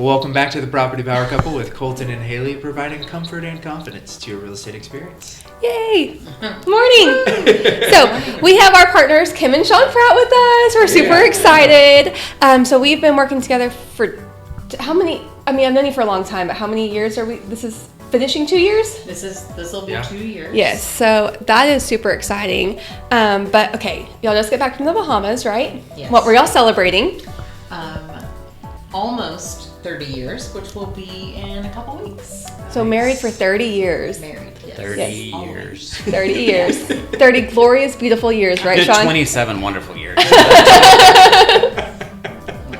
Well, welcome back to the Property Power Couple with Colton and Haley, providing comfort and confidence to your real estate experience. Yay! Morning! So we have our partners Kim and Shawn Pratt with us. We're super excited. So we've been working together for how many? I mean, I've known you for a long time, but how many years are we? This is finishing 2 years. This will be 2 years. Yes. So that is super exciting. But okay, y'all just get back from the Bahamas, right? Yes. What were y'all celebrating? Almost 30 years, which will be in a couple weeks. So married for 30 years. Married, yes. 30 Yes. years. 30 years. 30 glorious, beautiful years, right, Good Shawn? 27 wonderful years.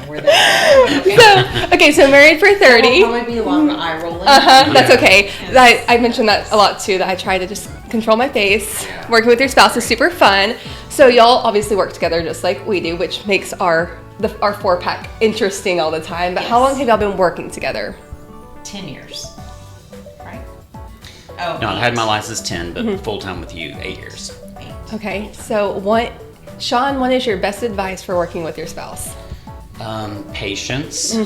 We're there. So married for 30. Will probably be a lot of eye rolling. That's okay. Yes. I mentioned that a lot too, that I try to just control my face. Working with your spouse is super fun. So y'all obviously work together just like we do, which makes our 4-pack interesting all the time. But how long have y'all been working together? 10 years. Right? No, I've had my license 10, but full-time with you, 8 years. 8. Okay, so Shawn, what is your best advice for working with your spouse? Patience.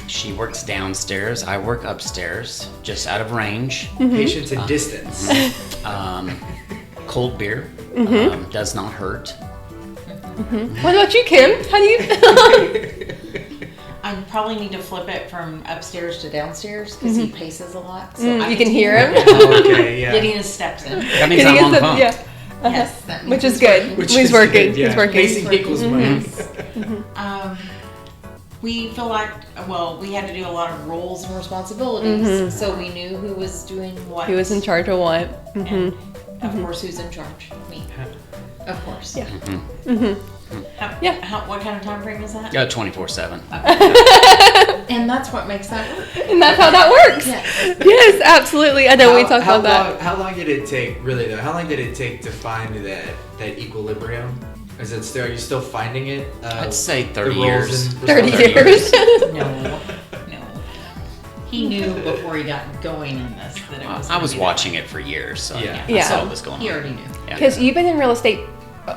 She works downstairs. I work upstairs, just out of range. Patience and distance. Cold beer does not hurt. What about you, Kim? How do you... I probably need to flip it from upstairs to downstairs because he paces a lot. So I you can hear him? Okay, yeah. getting his steps in. That means I'm on the phone. Yeah. Yes, that means Which is he's good. working. He's working. Yeah. He's working. Pacing equals money. We feel like, we had to do a lot of roles and responsibilities, so we knew who was doing what. He was in charge of what? And of course, who's in charge? Me. Of course. Yeah. What kind of time frame is that? 24/7. And that's what makes that work. And that's how that works. Yes. Yes, absolutely. I know we talked about that. How long did it take, really though, how long did it take to find that equilibrium? Are you still finding it? I'd say the 30 roles years. and 30 responsibilities? years. No. He knew before he got going in this that it was. I was watching it for years, so Yeah. I saw what was going on. He already knew. Yeah. Because you've been in real estate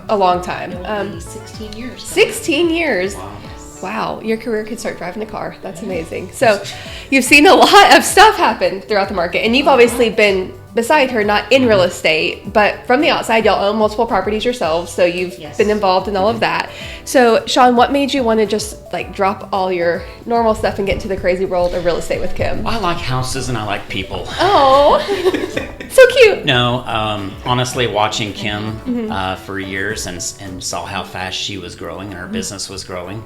a long time. It will be 16 years. 16 years. Wow. Yes. Wow, your career could start driving a car. That's amazing. So you've seen a lot of stuff happen throughout the market, and you've obviously been beside her, not in real estate, but from the outside, y'all own multiple properties yourselves, so you've been involved in all of that. So Shawn, what made you want to just like drop all your normal stuff and get into the crazy world of real estate with Kim? I like houses and I like people. Oh, so cute. No, honestly, watching Kim for years and saw how fast she was growing and her business was growing,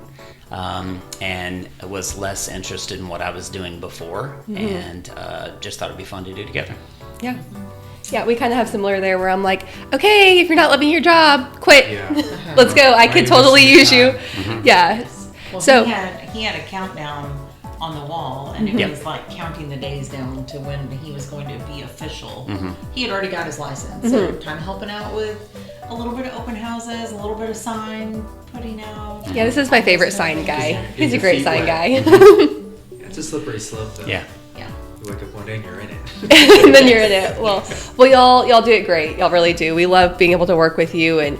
and was less interested in what I was doing before, and just thought it'd be fun to do together. Yeah. Yeah, we kind of have similar there where I'm like, okay, if you're not loving your job, quit. Yeah. Let's go. I could totally use you. Yeah. Well, So he had a countdown on the wall, and it was like counting the days down to when he was going to be official. He had already got his license, so kind of helping out with a little bit of open houses, a little bit of sign putting out. yeah, this is my favorite sign guy. He's a your great feet sign wet? guy. It's a slippery slope though. Yeah. You wake up one day and you're in it. And then you're in it. Well, y'all do it great. Y'all really do. We love being able to work with you, and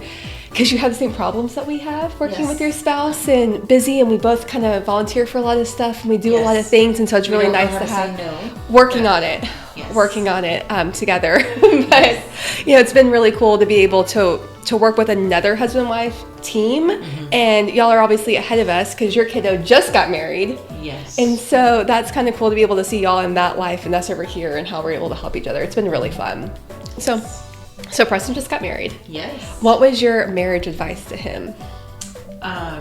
because you have the same problems that we have working with your spouse, and busy, and we both kind of volunteer for a lot of stuff, and we do a lot of things, and so it's We really don't know nice how to to have say no. working on it together. But it's been really cool to be able to work with another husband-wife team, and y'all are obviously ahead of us because your kiddo just got married. Yes. And so that's kind of cool to be able to see y'all in that life and us over here and how we're able to help each other. It's been really fun. So Preston just got married. Yes. What was your marriage advice to him? I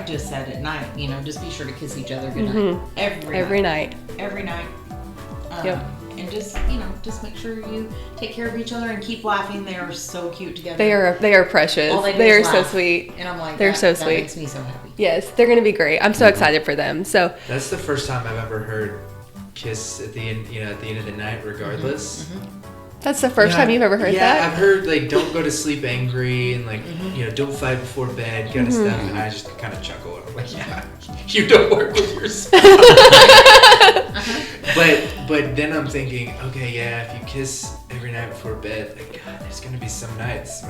just said at night, just be sure to kiss each other goodnight. Every night. Every night. Yep. And just make sure you take care of each other and keep laughing. They are so cute together. They are precious. All they do They are is so laugh. sweet. And I'm like, they're so that sweet. makes me so happy. Yes, they're going to be great. I'm so excited for them. So That's the first time I've ever heard kiss at the end, at the end of the night, regardless. that's the first time you've ever heard Yeah, that? I've heard like don't go to sleep angry and like don't fight before bed kind of stuff, and I just kind of chuckle. I'm like, yeah, you don't work with your spouse. But then I'm thinking, okay, yeah, if you kiss every night before bed, like God, there's gonna be some nights.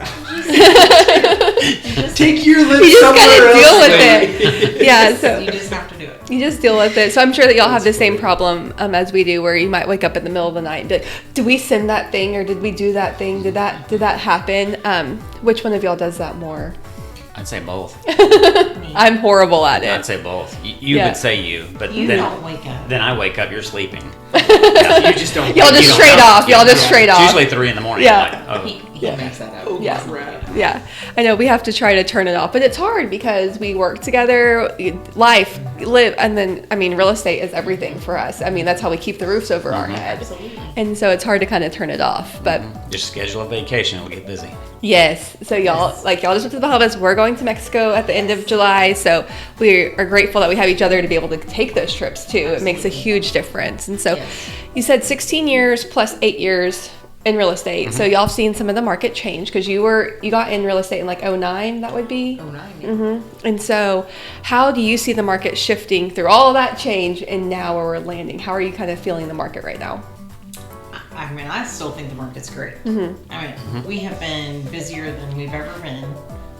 Take your lips You just somewhere gotta else. deal with baby. it. Yeah, so You just have to do it. You just deal with it. So I'm sure that y'all have the same problem as we do, where you might wake up in the middle of the night and be like, did we send that thing, or did we do that thing? Did that happen? Which one of y'all does that more? I'd say both. I'm horrible at it. I'd say both. You would say you, but You then don't wake up. Then I wake up. You're sleeping. You just don't. Y'all just straight off. Y'all just straight It's off. usually 3 a.m. Yeah. Like, oh. He makes that up. Oh, Yeah. crap. Yeah, I know we have to try to turn it off, but it's hard because we work together, life, live, and then, I mean, real estate is everything for us. I mean, that's how we keep the roofs over our head. Absolutely. And so it's hard to kind of turn it off, but Just schedule a vacation. We'll get busy. yes. So y'all just went to the Bahamas. We're going to Mexico at the end of July. So we are grateful that we have each other to be able to take those trips too. It makes a huge difference. And so you said 16 years plus 8 years in real estate. So y'all have seen some of the market change, because you got in real estate in like 2009, that would be. 09. And so how do you see the market shifting through all of that change and now where we're landing? How are you kind of feeling the market right now? I mean, I still think the market's great. I mean, we have been busier than we've ever been,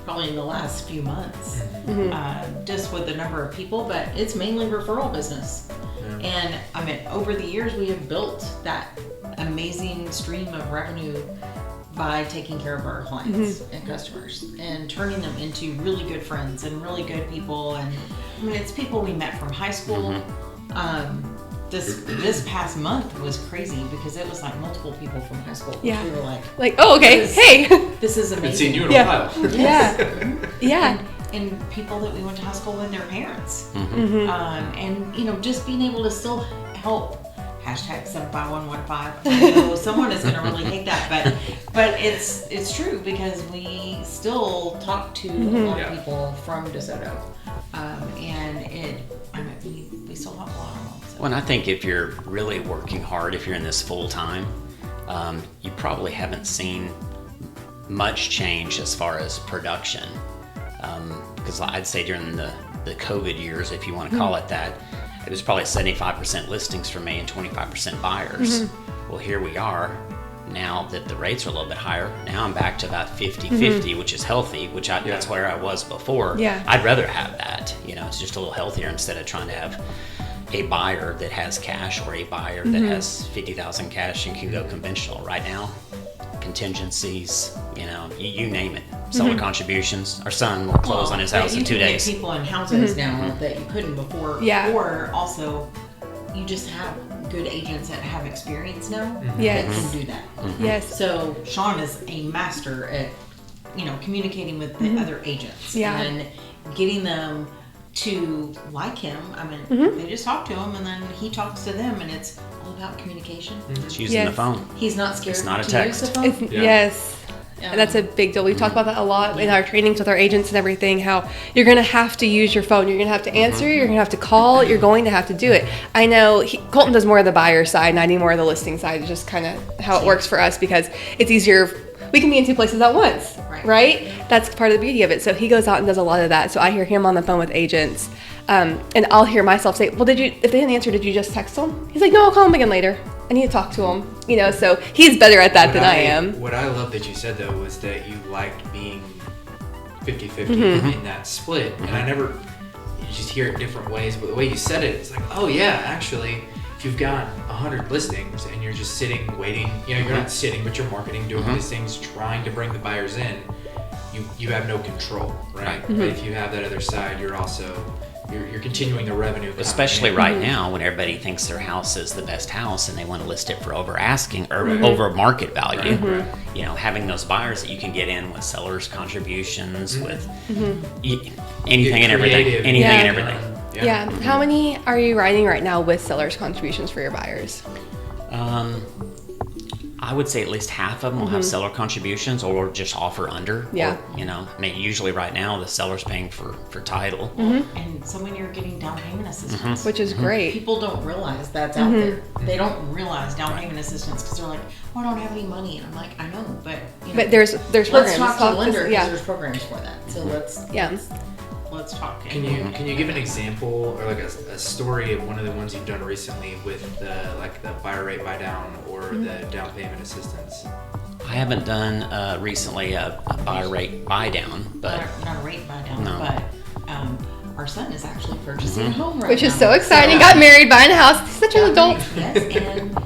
probably in the last few months, just with the number of people, but it's mainly referral business. And I mean, over the years, we have built that amazing stream of revenue by taking care of our clients and customers and turning them into really good friends and really good people. And I mean, it's people we met from high school. This past month was crazy because it was like multiple people from high school. Yeah. We were like, oh, okay. Hey. this is Haven't amazing. seen you in Yeah. a while. Yeah. And people that we went to high school with, their parents. And just being able to still help. Hashtag 75115. I know someone is going to really hate that, but it's true, because we still talk to a lot of people from DeSoto, and we still have a lot of them. So. Well, and I think if you're really working hard, if you're in this full time, you probably haven't seen much change as far as production. Because I'd say during the COVID years, if you want to call it that, it was probably 75% listings for me and 25% buyers. Well, here we are now that the rates are a little bit higher. Now I'm back to about 50-50, which is healthy, that's where I was before. Yeah. I'd rather have that. It's just a little healthier instead of trying to have a buyer that has cash or a buyer that has 50,000 cash and can go conventional. Right now, contingencies, you name it. Seller contributions. Our son will close on his house in 2 days. You can get people in houses now that you couldn't before. Yeah. Or also, you just have good agents that have experience now Yes. that can do that. Yes. So Shawn is a master at, communicating with the other agents and getting them to like him. I mean, they just talk to him and then he talks to them, and it's all about communication. It's using the phone. He's not scared It's not a to text. use the phone. Yes. Yeah. And that's a big deal. We talk about that a lot in our trainings with our agents and everything, how you're going to have to use your phone. You're going to have to answer. You're going to have to call. You're going to have to do it. I know Colton does more of the buyer side and I do more of the listing side. It's just kind of how it works for us, because it's easier. We can be in two places at once, right? That's part of the beauty of it. So he goes out and does a lot of that. So I hear him on the phone with agents, and I'll hear myself say, well, if they didn't answer, did you just text them? He's like, no, I'll call him again later. I need to talk to him, so he's better at that than I am. What I love that you said, though, was that you liked being 50-50 in that split. And you just hear it different ways, but the way you said it, it's like, oh yeah, actually, if you've got 100 listings and you're just sitting, waiting, you're not sitting, but you're marketing, doing these things, trying to bring the buyers in, you have no control, right? But if you have that other side, you're also, you're continuing the revenue. Especially right now, when everybody thinks their house is the best house and they want to list it for over asking or over market value. Having those buyers that you can get in with sellers contributions, with anything and everything, and everything. Yeah. How many are you writing right now with sellers contributions for your buyers? I would say at least half of them will have seller contributions or just offer under. Yeah. Or, usually right now the seller's paying for title. And so many are getting down payment assistance. Which is great. People don't realize that's out there. They don't realize down payment assistance because they're like, oh, I don't have any money. And I'm like, I know, but But there's let's programs. talk to the lender because Yeah. there's programs for that. So let's talk. Can you give an example or like a story of one of the ones you've done recently with the buyer rate buy down or the down payment assistance? I haven't done recently a buy rate buy down, but not a rate buy down, No. but our son is actually purchasing a home right Which now. is so exciting. Got married, buying a house. He's such an adult. Yes, and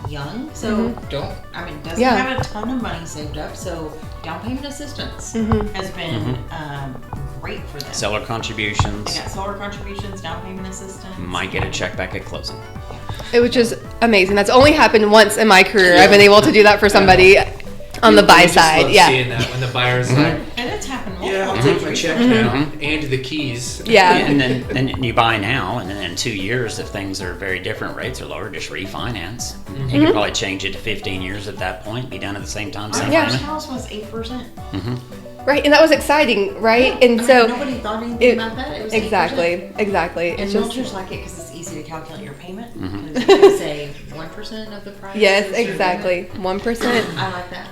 young, so doesn't Yeah. have a ton of money saved up, so down payment assistance has been great for them. Seller contributions. They got seller contributions, down payment assistance. Might get a check back at closing. Which is amazing. That's only happened once in my career. I've been able to do that for somebody on the buy We just side. love Yeah. seeing that when the buyer's like, And it's happened multiple yeah, I'll times take my check recently. now and the keys. Yeah. And then you buy now, and then in 2 years, if things are very different, rates are lower, just refinance. You could probably change it to 15 years at that point, be done at the same time, same Our first payment. house was 8%. Right. And that was exciting, right? And so nobody thought anything about that. It was 8%. Exactly. And It's just realtors like it because it's easy to calculate your payment. Because you can say 1% of the price. yes, is your exactly. 1%. payment. I like that.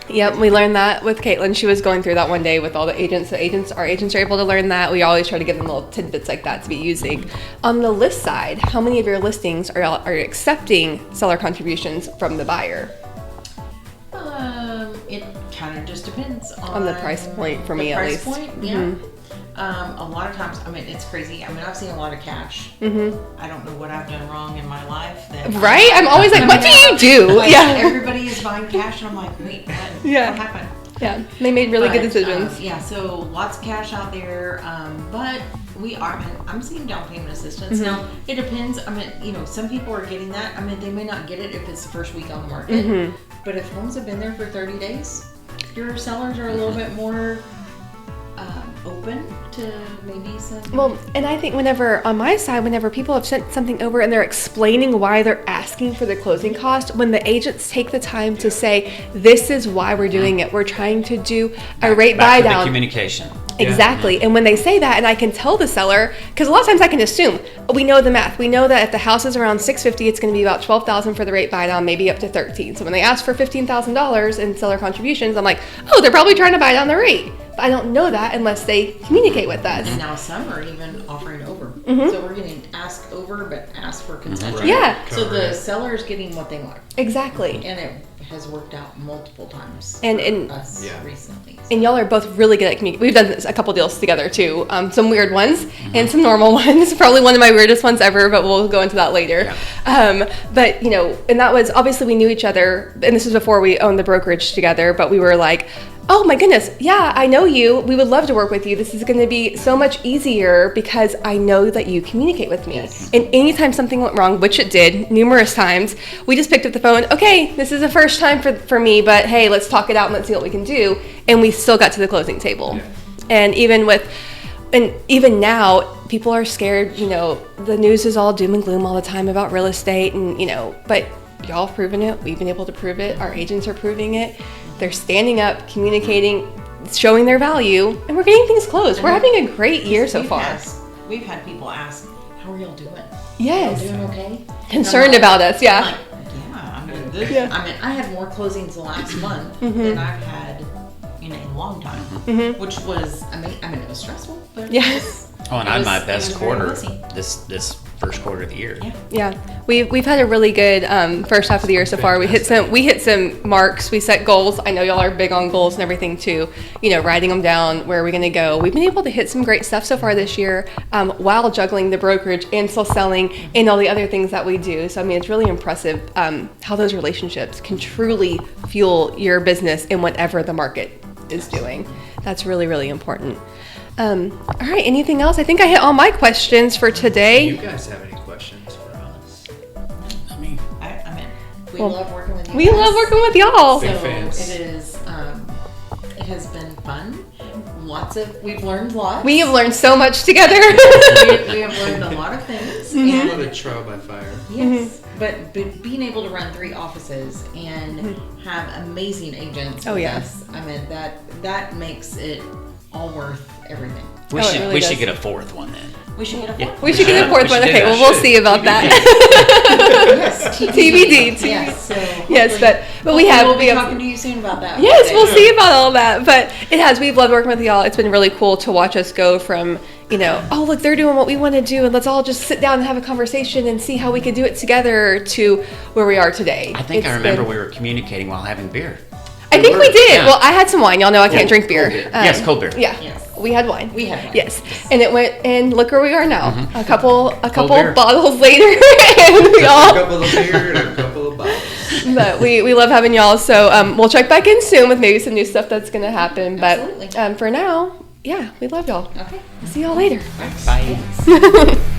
Yep, we learned that with Caitlin. She was going through that one day with all the agents. So our agents are able to learn that. We always try to give them little tidbits like that to be using. On the list side, how many of your listings are accepting seller contributions from the buyer? It kind of just depends On the price point for me, at least. Price point, yeah. A lot of times, it's crazy. I've seen a lot of cash. I don't know what I've done wrong in my life. Right? I'm always like, what do you do? Like, Yeah. everybody is buying cash, and I'm like, wait, what? Yeah. What happened? Yeah, they made really good But, decisions. yeah, so lots of cash out there, but I'm seeing down payment assistance. Now, it depends. Some people are getting that. They may not get it if it's the first week on the market, but if homes have been there for 30 days, your sellers are a little bit more open to maybe some. Well, and I think on my side, whenever people have sent something over and they're explaining why they're asking for the closing cost, when the agents take the time to say, this is why we're doing it, we're trying to do a rate buy Back to the down. communication. Exactly. And when they say that, and I can tell the seller, because a lot of times I can assume, we know the math. We know that if the house is around $650, it's going to be about $12,000 for the rate buy down, maybe up to $13,000. So when they ask for $15,000 in seller contributions, I'm like, oh, they're probably trying to buy down the rate. But I don't know that unless they communicate with us. And now some are even offering over. So we're getting asked over, but asked for concession. Right. Yeah. So Cover the it. seller is getting what they want. Exactly. And it has worked out multiple times And- for and- us Yeah. recently. And y'all are both really good at communicating. We've done this, a couple deals together too. Some weird ones and some normal ones. Probably one of my weirdest ones ever, but we'll go into that later. But and that was obviously we knew each other, and this was before we owned the brokerage together. But we were like, oh my goodness, yeah, I know you. We would love to work with you. This is going to be so much easier because I know that you communicate with me. Yes. And anytime something went wrong, which it did numerous times, we just picked up the phone. Okay, this is the first time for me, but hey, let's talk it out and let's see what we can do. And we still got to the closing table. Yeah. And even now, people are scared. The news is all doom and gloom all the time about real estate, and but y'all have proven it. We've been able to prove it. Our agents are proving it. They're standing up, communicating, showing their value, and we're getting things closed. We're having a great year so far. We've had people ask, how are y'all doing? Yes. Y'all doing okay? Concerned about us, yeah. I'm like, I had more closings the last month than I've had in a long time, which was, it was stressful, but Yeah. it was, Oh, and it I had was- my it best was very quarter busy. this first quarter of the year. Yeah. Yeah, we've had a really good first half of the year so far. We hit some marks. We set goals. I know y'all are big on goals and everything too. Writing them down. Where are we going to go? We've been able to hit some great stuff so far this year, while juggling the brokerage and still selling and all the other things that we do. So it's really impressive how those relationships can truly fuel your business in whatever the market is doing. That's really, really important. All right. Anything else? I think I hit all my questions for Do today. you guys have any questions for us? I mean, We love working with you We guys. love working with y'all. Big So fans. it is, it has been fun. We've learned lots. We have learned so much together. we have learned a lot of things. A And lot of trial by fire. yes, but being able to run 3 offices and have amazing agents Oh, with yeah. us, that makes it all worth everything. we Oh, it should really we does. should get a fourth one then. We should get a Yeah. fourth. We should get a We fourth should one. do Okay, that. well, we'll see about that. Yes, TBD. Yes, so Yes, but we hopefully have we'll be we have. talking to you soon about that. Yes, we'll see about all that. But it has. We've loved working with y'all. It's been really cool to watch us go from, oh, look, they're doing what we want to do, and let's all just sit down and have a conversation and see how we can do it together, to where we are today. I think I It's remember been- we were communicating while having beer. I think we did. Yeah. Well, I had some wine. Y'all know I can't drink beer. Cold beer. Yes, cold beer. Yeah. Yes. We had wine. We had wine. Yes. And it went, and look where we are now. A couple beer. bottles later, and we A all. couple of beer and a couple of bottles. But we love having y'all. So we'll check back in soon with maybe some new stuff that's gonna happen. But Absolutely. for now, yeah, we love y'all. Okay. See y'all later. Bye.